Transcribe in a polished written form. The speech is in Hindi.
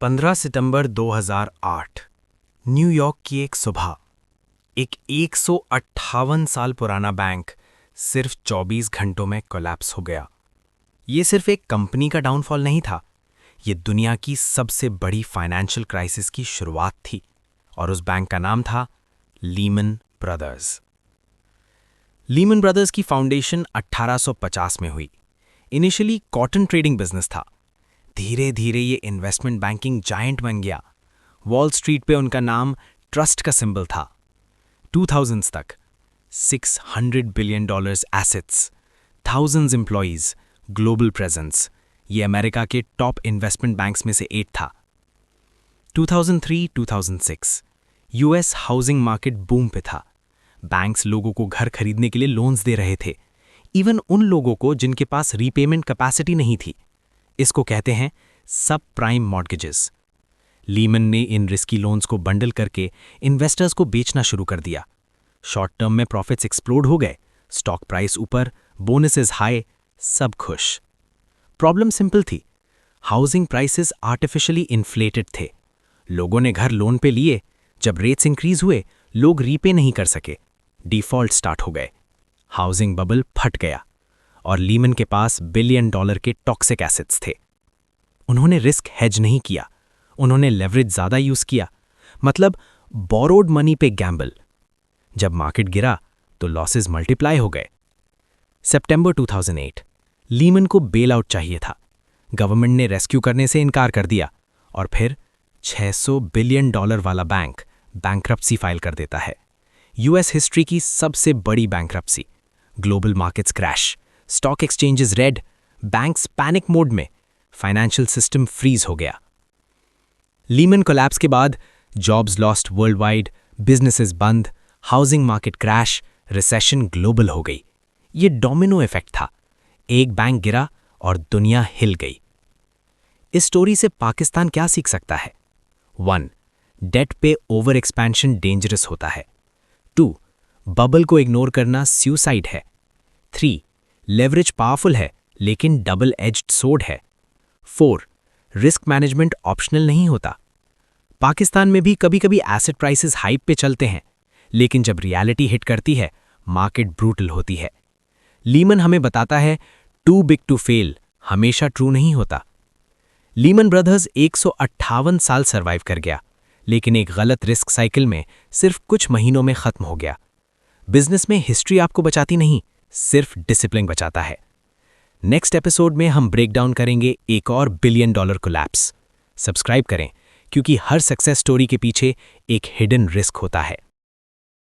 15 सितंबर 2008 न्यूयॉर्क की एक सुबह एक 158 साल पुराना बैंक सिर्फ 24 घंटों में कोलैप्स हो गया। ये सिर्फ एक कंपनी का डाउनफॉल नहीं था, ये दुनिया की सबसे बड़ी फाइनेंशियल क्राइसिस की शुरुआत थी और उस बैंक का नाम था लीमन ब्रदर्स। लीमन ब्रदर्स की फाउंडेशन 1850 में हुई। इनिशियली कॉटन ट्रेडिंग बिजनेस था। धीरे धीरे ये इन्वेस्टमेंट बैंकिंग जायंट बन गया। वॉल स्ट्रीट पे उनका नाम ट्रस्ट का सिंबल था। 2000s तक $600 billion assets, thousands employees, global presence, ये अमेरिका के टॉप इन्वेस्टमेंट बैंक्स में से एक था। 2003-2006 यूएस हाउसिंग मार्केट बूम पे था। बैंक्स लोगों को घर खरीदने के लिए लोन्स दे रहे थे, इवन उन लोगों को जिनके पास रीपेमेंट कैपेसिटी नहीं थी। इसको कहते हैं सब प्राइम मॉर्गेजेस। लीमन ने इन रिस्की लोन्स को बंडल करके इन्वेस्टर्स को बेचना शुरू कर दिया। शॉर्ट टर्म में प्रॉफिट्स एक्सप्लोड हो गए, स्टॉक प्राइस ऊपर, बोनसेस हाई, सब खुश। प्रॉब्लम सिंपल थी, हाउसिंग प्राइसेस आर्टिफिशियली इन्फ्लेटेड थे। लोगों ने घर लोन पे लिए, जब रेट्स इंक्रीज हुए लोग रीपे नहीं कर सके, डिफॉल्ट स्टार्ट हो गए, हाउसिंग बबल फट गया और लीमन के पास $1 बिलियन के टॉक्सिक एसेट्स थे। उन्होंने रिस्क हेज नहीं किया, उन्होंने लेवरेज ज्यादा यूज किया, मतलब बोरोड मनी पे गैम्बल। जब मार्केट गिरा तो लॉसेस मल्टीप्लाई हो गए। सितंबर 2008 लीमन को बेल आउट चाहिए था। गवर्नमेंट ने रेस्क्यू करने से इनकार कर दिया और फिर $600 बिलियन वाला बैंक बैंक्रप्सी फाइल कर देता है। यूएस हिस्ट्री की सबसे बड़ी bankruptcy. Global markets crash, stock exchanges red, banks panic mode में, फाइनेंशियल सिस्टम फ्रीज हो गया। लीमन कोलैप्स के बाद jobs lost worldwide, businesses बंद, housing market crash, recession global हो गई। ये डोमिनो इफेक्ट था, एक बैंक गिरा और दुनिया हिल गई। इस स्टोरी से पाकिस्तान क्या सीख सकता है? 1. डेट पे ओवर एक्सपेंशन डेंजरस होता है। 2. बबल को इग्नोर करना सुसाइड है। 3. लेवरेज पावरफुल है लेकिन डबल एज्ड सोर्ड है। 4. रिस्क मैनेजमेंट ऑप्शनल नहीं होता। पाकिस्तान में भी कभी कभी एसेट प्राइसेस हाइप पे चलते हैं, लेकिन जब रियलिटी हिट करती है मार्केट ब्रूटल होती है। लीमन हमें बताता है टू बिग टू फेल हमेशा ट्रू नहीं होता। लीमन ब्रदर्स 158 साल सर्वाइव कर गया, लेकिन एक गलत रिस्क साइकिल में सिर्फ कुछ महीनों में खत्म हो गया। बिजनेस में हिस्ट्री आपको बचाती नहीं, सिर्फ डिसिप्लिन बचाता है। नेक्स्ट एपिसोड में हम ब्रेक डाउन करेंगे एक और $1 बिलियन कोलैप्स। सब्सक्राइब करें, क्योंकि हर सक्सेस स्टोरी के पीछे एक हिडन रिस्क होता है।